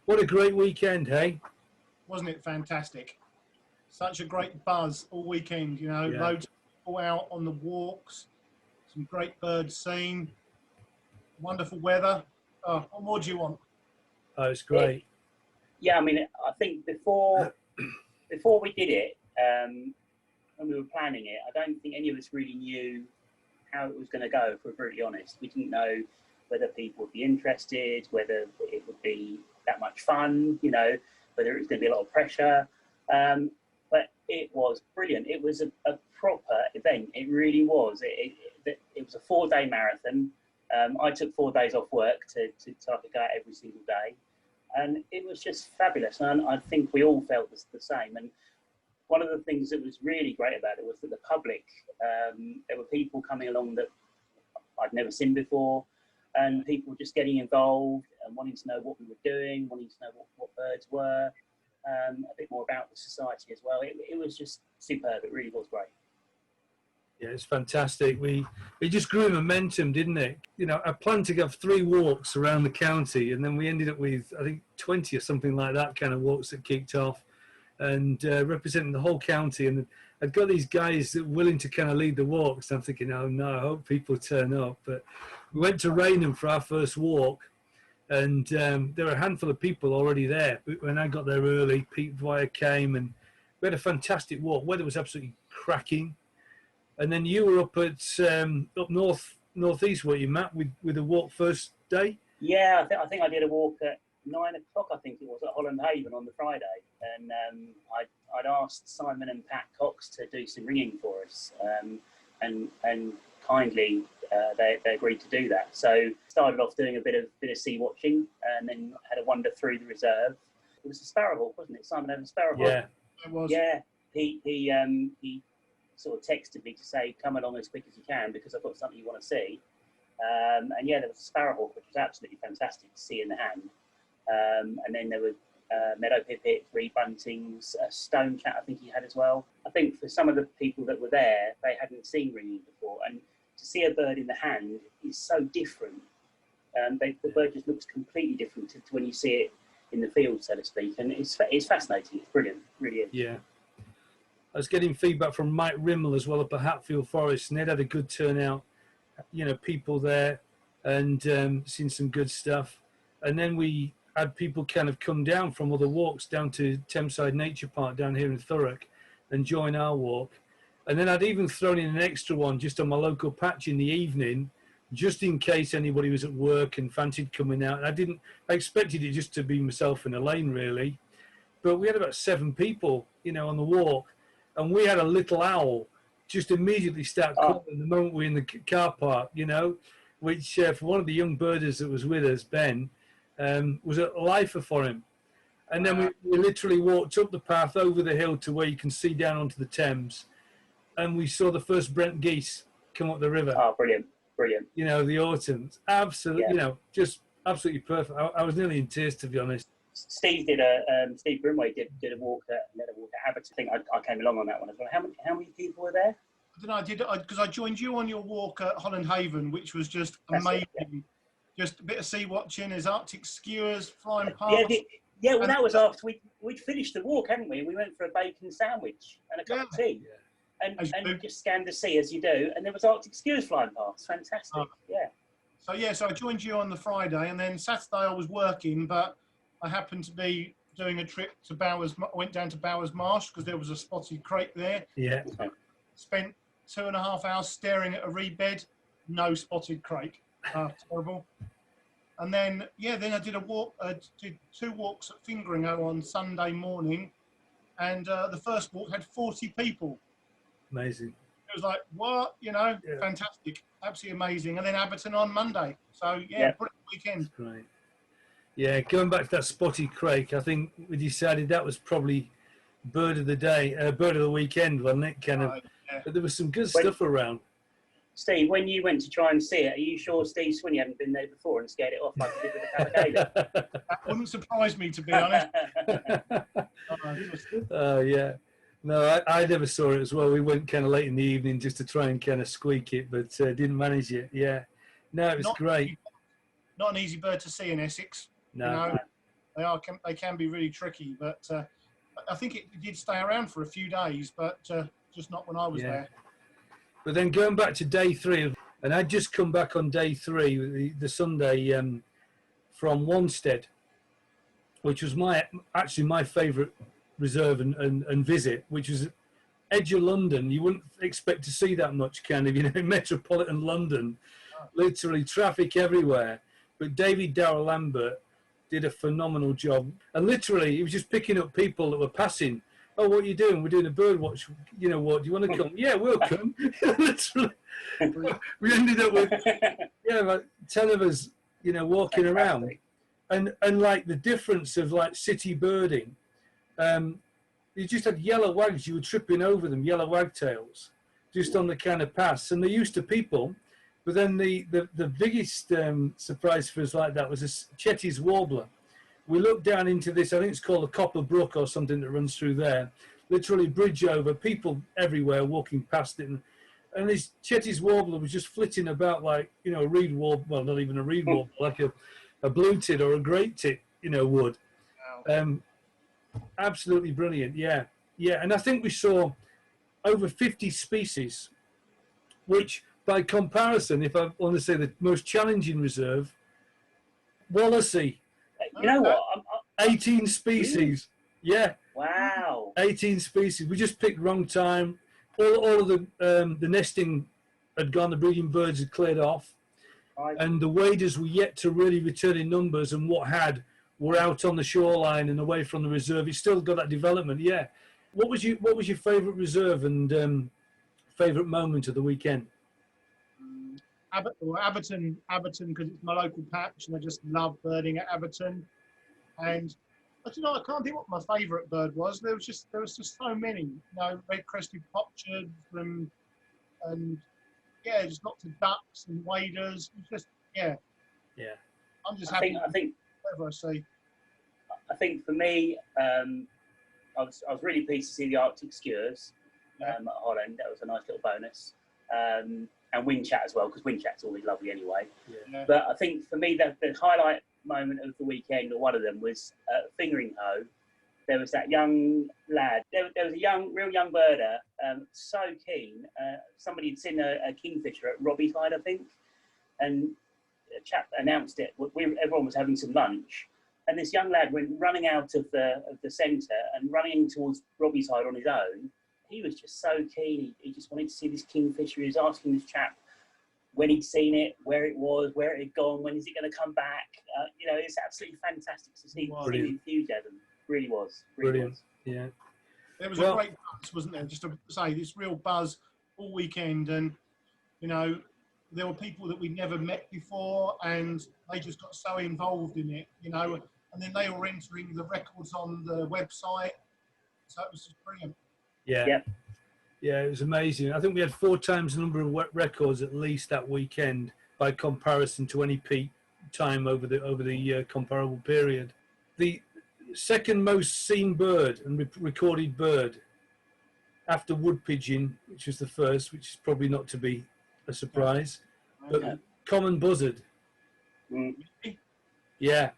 What a great weekend, hey? Wasn't it fantastic? Such a great buzz all weekend, you know, loads of people out on the walks, some great birds seen, wonderful weather. Oh, what more do you want? Oh, it's great. Yeah, I mean, I think before we did it, when we were planning it, I don't think any of us really knew how it was going to go, if we're brutally honest. We didn't know whether people would be interested, whether it would be that much fun, you know, whether it was going to be a lot of pressure. But it was brilliant. It was a proper event. It really was. It was a 4-day marathon. I took 4 days off work so I could go out every single day. And it was just fabulous. And I think we all felt the same. And one of the things that was really great about it was that the public, there were people coming along that I'd never seen before, and people just getting involved and wanting to know what we were doing, wanting to know what birds were, a bit more about the society as well. It was just superb. It really was great. Yeah, it's fantastic. It just grew momentum, didn't it? You know, I planned to have 3 walks around the county, and then we ended up with, I think, 20 or something like that kind of walks that kicked off, and representing the whole county. And I've got these guys that were willing to kind of lead the walks. I'm thinking, oh no, I hope people turn up. But we went to Rainham for our first walk, and there were a handful of people already there. But when I got there early, Pete Dwyer came, and we had a fantastic walk. Weather was absolutely cracking. And then you were up at up northeast, weren't you, Matt, with a walk first day? Yeah, I think I did a walk at 9 o'clock, I think it was, at Holland Haven on the Friday. And I'd asked Simon and Pat Cox to do some ringing for us. And kindly, they agreed to do that. So started off doing a bit of sea watching, and then had a wander through the reserve. It was a sparrowhawk, wasn't it? Simon had a sparrowhawk. Yeah, it was. Yeah, he sort of texted me to say, come along as quick as you can because I've got something you want to see. And yeah, there was a sparrowhawk, which was absolutely fantastic to see in the hand. And then there were meadow pipit, 3 buntings, a stone cat I think he had as well. I think for some of the people that were there, they hadn't seen ringing before. And to see a bird in the hand is so different. The bird just looks completely different to when you see it in the field, so to speak. And it's fascinating. It's brilliant. It really is. Yeah. I was getting feedback from Mike Rimmel as well up at Hatfield Forest, and they'd had a good turnout, you know, people there, and seen some good stuff. And then we had people kind of come down from other walks down to Thameside Nature Park down here in Thurrock and join our walk. And then I'd even thrown in an extra one just on my local patch in the evening, just in case anybody was at work and fancied coming out. And I expected it just to be myself and Elaine, really. But we had about 7 people, you know, on the walk. And we had a little owl just immediately start calling the moment we were in the car park, you know, which for one of the young birders that was with us, Ben, was a lifer for him. And then we literally walked up the path over the hill to where you can see down onto the Thames. And we saw the first Brent geese come up the river. Oh, brilliant, brilliant. You know, the autumns. Absolutely, you know, just absolutely perfect. I was nearly in tears, to be honest. Steve Grimwade did a walk at Abbots. I think I came along on that one as well. How many people were there? I don't know, because I joined you on your walk at Holland Haven, which was just amazing. Just a bit of sea watching, there's Arctic skewers flying past. Yeah, well, that was after we'd finished the walk, hadn't we? We went for a bacon sandwich and a cup of tea. Yeah. And we just scanned the sea as you do, and there was Arctic skewers flying past. Fantastic, So I joined you on the Friday, and then Saturday I was working, but I happened to be doing a trip to Bowers. I went down to Bowers Marsh because there was a spotted crake there. Yeah. Spent 2.5 hours staring at a reed bed. No spotted crake. Terrible. And then I did a walk. Did 2 walks at Fingeringo on Sunday morning, and the first walk had 40 people. Amazing. It was like, what? You know, fantastic, absolutely amazing. And then Abberton on Monday. So brilliant weekend. That's great. Yeah, going back to that spotted crake, I think we decided that was probably bird of the day, bird of the weekend, wasn't it? But there was some good stuff around. Steve, when you went to try and see it, are you sure Steve Swinney hadn't been there before and scared it off like he did with the Cavalcade? That wouldn't surprise me, to be honest. Yeah. No, I never saw it as well. We went kind of late in the evening just to try and kind of squeak it, but didn't manage it. Yeah. No, it was great. Not an easy bird to see in Essex. No. You know? They can be really tricky, but I think it did stay around for a few days, but just not when I was there. But then going back to day 3, and I'd just come back on day 3, the Sunday from Wanstead, which was actually my favourite reserve and visit, which was edge of London. You wouldn't expect to see that much, kind of, in metropolitan London, literally traffic everywhere. But David Darrell Lambert did a phenomenal job, and literally he was just picking up people that were passing. Oh, what are you doing? We're doing a bird watch. You know what? Do you want to come? Yeah, we'll come. Literally, we ended up with about 10 of us, walking around, and like the difference of like city birding. You just had yellow wags. You were tripping over them, yellow wagtails, just on the kind of pass, and they're used to people. But then the biggest surprise for us like that was a Chetty's warbler. We looked down into this, I think it's called a Copper Brook or something that runs through there. Literally bridge over, people everywhere walking past it. And this Chetty's warbler was just flitting about like, a reed warbler, well, not even a reed warbler, like a blue tit or a great tit, would. Wow. Absolutely brilliant, yeah. And I think we saw over 50 species, which by comparison, if I want to say the most challenging reserve, Wallasey. You know what? 18 species. Yeah. Wow. 18 species. We just picked wrong time. All of the nesting had gone. The breeding birds had cleared off, and the waders were yet to really return in numbers. And what were out on the shoreline and away from the reserve. It's still got that development. Yeah. What was your favourite reserve and favourite moment of the weekend? Abberton, because it's my local patch, and I just love birding at Abberton. And I can't think what my favourite bird was. There was just so many, red-crested popchards and just lots of ducks and waders. It's just I'm just happy. I think whatever I see. I think for me, I was really pleased to see the Arctic skewers at Holland. That was a nice little bonus. And wind chat as well, because wind chat's always lovely anyway. Yeah. But I think for me, the highlight moment of the weekend, or one of them, was Fingering Hoe. There was that young lad. There was a real young birder, so keen. Somebody had seen a kingfisher at Robbyside, I think, and a chap announced it. Everyone was having some lunch, and this young lad went running out of the centre and running towards Robbyside on his own. He was just so keen. He just wanted to see this kingfisher. He was asking this chap when he'd seen it, where it was, where it had gone, when is it going to come back. It's absolutely fantastic to see the enthusiasm. Really was. Brilliant. Yeah. There was a great buzz, wasn't there? Just to say, this real buzz all weekend, and there were people that we'd never met before, and they just got so involved in it, and then they were entering the records on the website, so it was just brilliant. Yeah, it was amazing. I think we had 4 times the number of records at least that weekend by comparison to any peak time over the comparable period. The second most seen bird and recorded bird after wood pigeon, which was the first, which is probably not to be a surprise, but common buzzard. Yeah,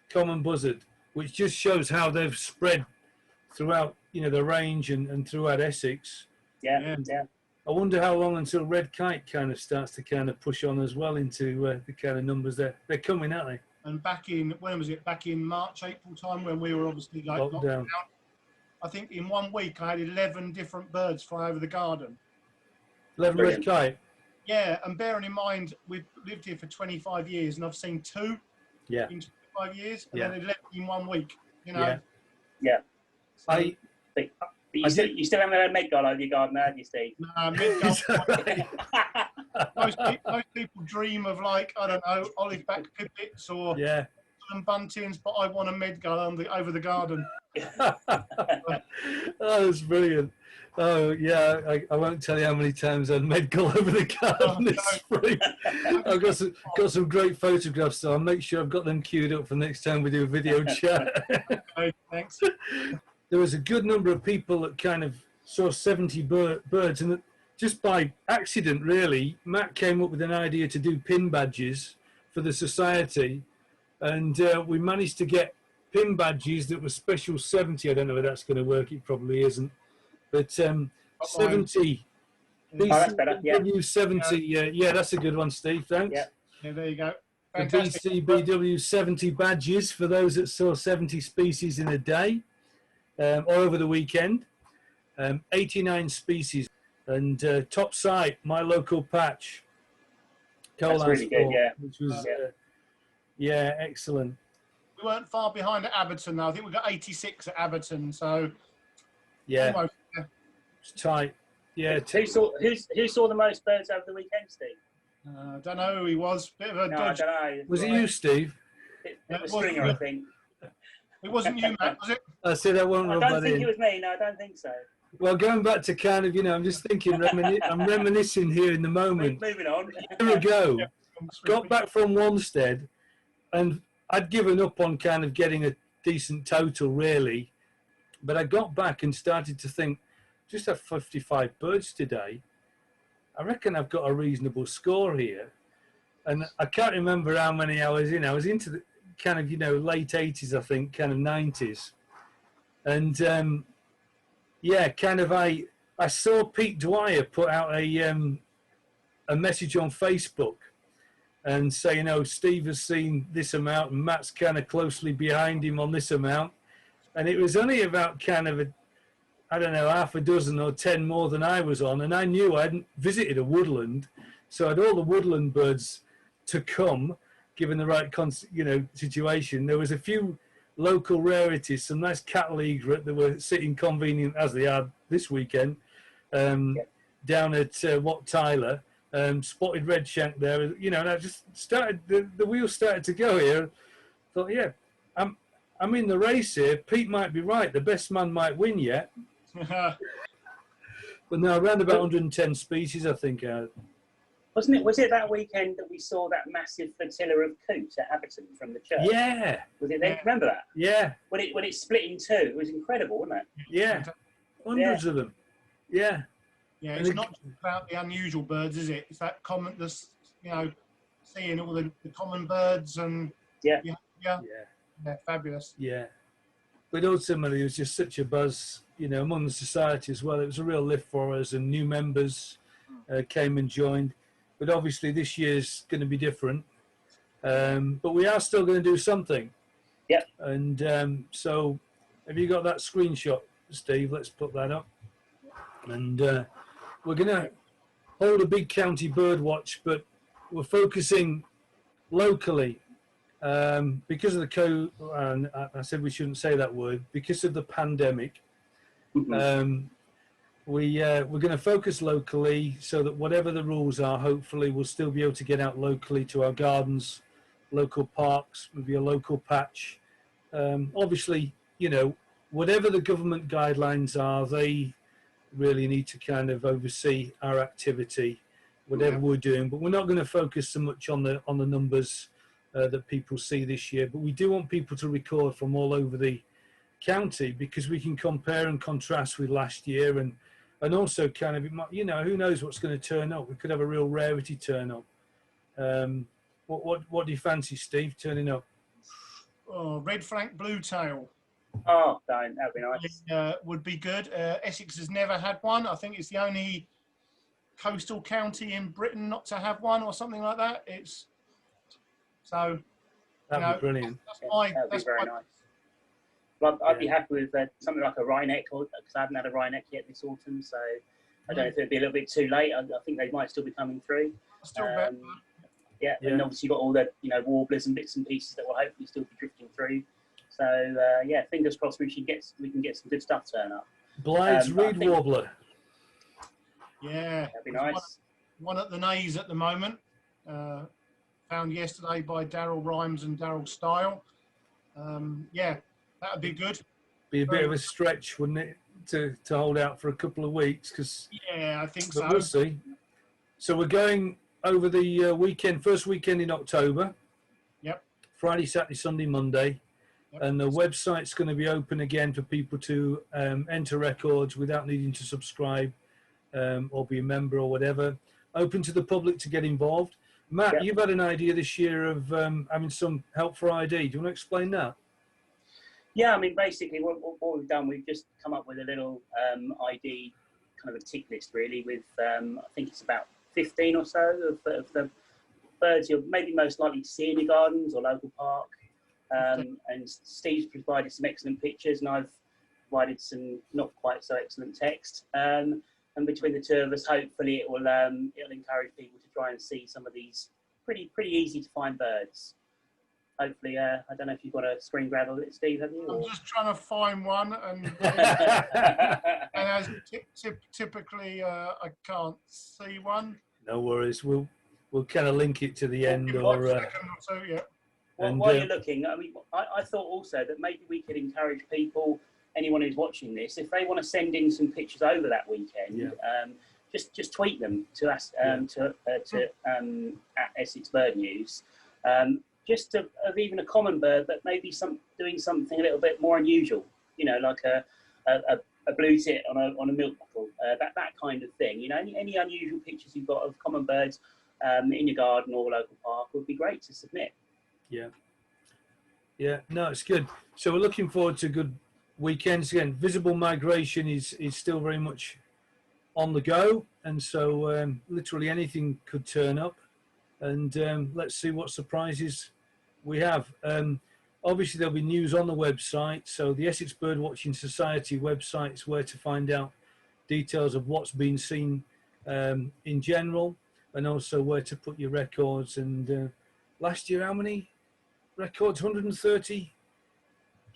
common buzzard, which just shows how they've spread throughout the range and throughout Essex. Yeah. I wonder how long until red kite kind of starts to kind of push on as well into the kind of numbers they're coming, aren't they? And back in March, April time, when we were obviously locked down, I think in 1 week I had 11 different birds fly over the garden. 11 red kite. Yeah, and bearing in mind we've lived here for 25 years and I've seen 2 in 25 years, and then 11 in 1 week. Yeah. So, but you still haven't had a Medgull over your garden, have you, Steve? No, Medgull. most people dream of, like, I don't know, olive back pipits or buntings, but I want a Medgull over the garden. Oh, that's brilliant. Oh yeah, I won't tell you how many times I've Medgull over the garden this spring. I've got some great photographs, so I'll make sure I've got them queued up for next time we do a video chat. Okay, thanks. There was a good number of people that kind of saw 70 birds, and just by accident, really, Matt came up with an idea to do pin badges for the society, and we managed to get pin badges that were special 70. I don't know if that's going to work. It probably isn't. But 70. that's better. Yeah. BCBW70. Yeah, that's a good one, Steve. Thanks. Yeah, there you go. The Fantastic. BCBW70 badges for those that saw 70 species in a day or over the weekend. 89 species. And top site, my local patch. That's really good, yeah. Which was, yeah, excellent. We weren't far behind at Abberton, though. I think we got 86 at Abberton, so yeah, almost, it's tight. Yeah. Who saw the most birds over the weekend, Steve? I don't know who he was. Bit of a No, dodge. I don't know. Was it you, Steve? It was Stringer, I think. It wasn't you, Matt, was it? I said I won't I rub don't that think in. it was me. No, I don't think so. Well, going back to kind of, I'm just thinking, I'm reminiscing here in the moment. Moving on. A year ago, got back from Wanstead, and I'd given up on kind of getting a decent total, really. But I got back and started to think, just have 55 birds today. I reckon I've got a reasonable score here. And I can't remember how many I was in. I was into the kind of, late 80s, I think, kind of 90s. And, yeah, kind of I saw Pete Dwyer put out a message on Facebook and say, Steve has seen this amount and Matt's kind of closely behind him on this amount. And it was only about kind of, half a dozen or 10 more than I was on. And I knew I hadn't visited a woodland. So I had all the woodland birds to come, given the right, situation. There was a few local rarities, some nice cattle egret that were sitting convenient as they are this weekend, down at Wat Tyler. Spotted red shank there, and I just started, the wheels started to go here. Thought, yeah, I'm in the race here. Pete might be right. The best man might win yet. But no, around about 110 species, I think. Wasn't it? Was it that weekend that we saw that massive flotilla of coots at Abberton from the church? Yeah. Was it there? Remember that? Yeah. When it split in two, it was incredible, wasn't it? Yeah. Hundreds of them. Yeah. Yeah, it's not just about the unusual birds, is it? It's that common, seeing all the common birds and yeah, fabulous. Yeah, but ultimately it was just such a buzz, among the society as well. It was a real lift for us, and new members came and joined. But obviously this year's going to be different. But we are still going to do something. Yeah. And so, have you got that screenshot, Steve? Let's put that up. And we're going to hold a big county bird watch, but we're focusing locally because of the and I said we shouldn't say that word, because of the pandemic. Mm-hmm. We're going to focus locally so that whatever the rules are, hopefully we'll still be able to get out locally to our gardens, local parks, maybe a local patch. Obviously, whatever the government guidelines are, they really need to kind of oversee our activity, whatever we're doing. But we're not going to focus so much on the numbers that people see this year. But we do want people to record from all over the county, because we can compare and contrast with last year, and also kind of, who knows what's going to turn up. We could have a real rarity turn up. What do you fancy, Steve, turning up? Oh, red flank blue tail. Oh, that'd be nice. Would be good. Essex has never had one. I think it's the only coastal county in Britain not to have one, or something like that. It's so. That'd be brilliant. That'd be very nice. Well, I'd be happy with something like a wryneck, because I haven't had a wryneck yet this autumn. So I don't know if it'd be a little bit too late. I think they might still be coming through. Yeah, and obviously you've got all the warblers and bits and pieces that will hopefully still be drifting through. So fingers crossed we can get some good stuff turn up. Blythe's reed warbler. Yeah, that'd be nice. One at the Nays at the moment. Found yesterday by Daryl Rhymes and Daryl Style. That'd be good. Be a bit of a stretch, wouldn't it, to hold out for a couple of weeks? Cause, I think so. We'll see. So we're going over the first weekend in October. Yep. Friday, Saturday, Sunday, Monday. Yep. And the website's going to be open again for people to enter records without needing to subscribe or be a member or whatever. Open to the public to get involved. Matt, you've had an idea this year of having some help for ID. Do you want to explain that? Yeah, I mean, basically what we've done, we've just come up with a little ID kind of a tick list, really, with I think it's about 15 or so of the birds you're maybe most likely to see in your gardens or local park. And Steve's provided some excellent pictures, and I've provided some not quite so excellent text. And between the two of us, hopefully it'll encourage people to try and see some of these pretty easy to find birds. Hopefully, I don't know if you've got a screen grab of it, Steve, have you? I'm just trying to find one, and as typically, I can't see one. No worries. We'll kind of link it to the end, or second or two, yeah. While you're looking, I mean, I thought also that maybe we could encourage people, anyone who's watching this, if they want to send in some pictures over that weekend, just tweet them to us at Essex Bird News. Just of even a common bird, but maybe doing something a little bit more unusual, you know, like a blue tit on a milk bottle, that kind of thing. You know, any unusual pictures you've got of common birds in your garden or local park would be great to submit. Yeah, no, it's good. So we're looking forward to good weekends. Again, visible migration is still very much on the go, and so literally anything could turn up. And let's see what surprises we have. Obviously, there'll be news on the website. So the Essex Birdwatching Society website is where to find out details of what's been seen in general, and also where to put your records. And last year, how many records? 130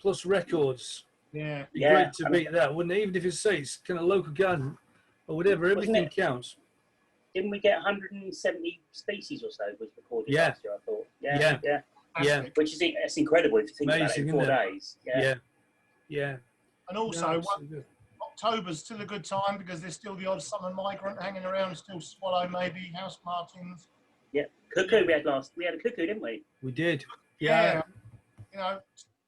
plus records. Yeah. Be great to beat that, wouldn't it? Even if it's kind of local garden or whatever, everything counts. Didn't we get 170 species or so was recorded last year, I thought? Yeah. Which is, that's incredible if you think amazing, about it, 4 days. Yeah. And also, October's still a good time because there's still the odd summer migrant hanging around, still swallow, maybe, house martins. Yeah. Cuckoo we had a cuckoo, didn't we? We did. Yeah. You know,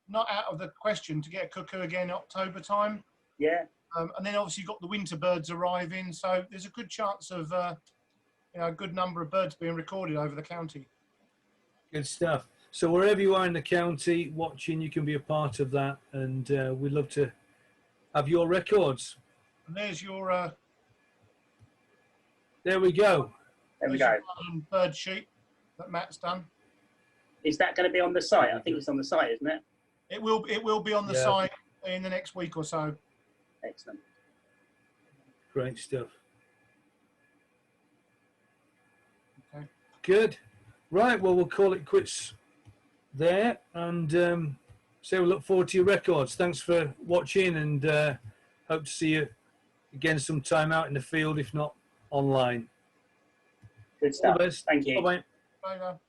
not out of the question to get a cuckoo again October time. Yeah. And then obviously you've got the winter birds arriving, so there's a good chance of a good number of birds being recorded over the county. Good stuff. So wherever you are in the county watching, you can be a part of that, and we'd love to have your records. And there's your... there we go. There we go. Bird sheet that Matt's done. Is that going to be on the site? I think it's on the site, isn't it? It will be on the site in the next week or so. Excellent. Great stuff. Okay. Good. Right, well, we'll call it quits there, and so we look forward to your records. Thanks for watching, and hope to see you again sometime out in the field, if not online. Good stuff. All the best. Thank you. Bye-bye. Bye now.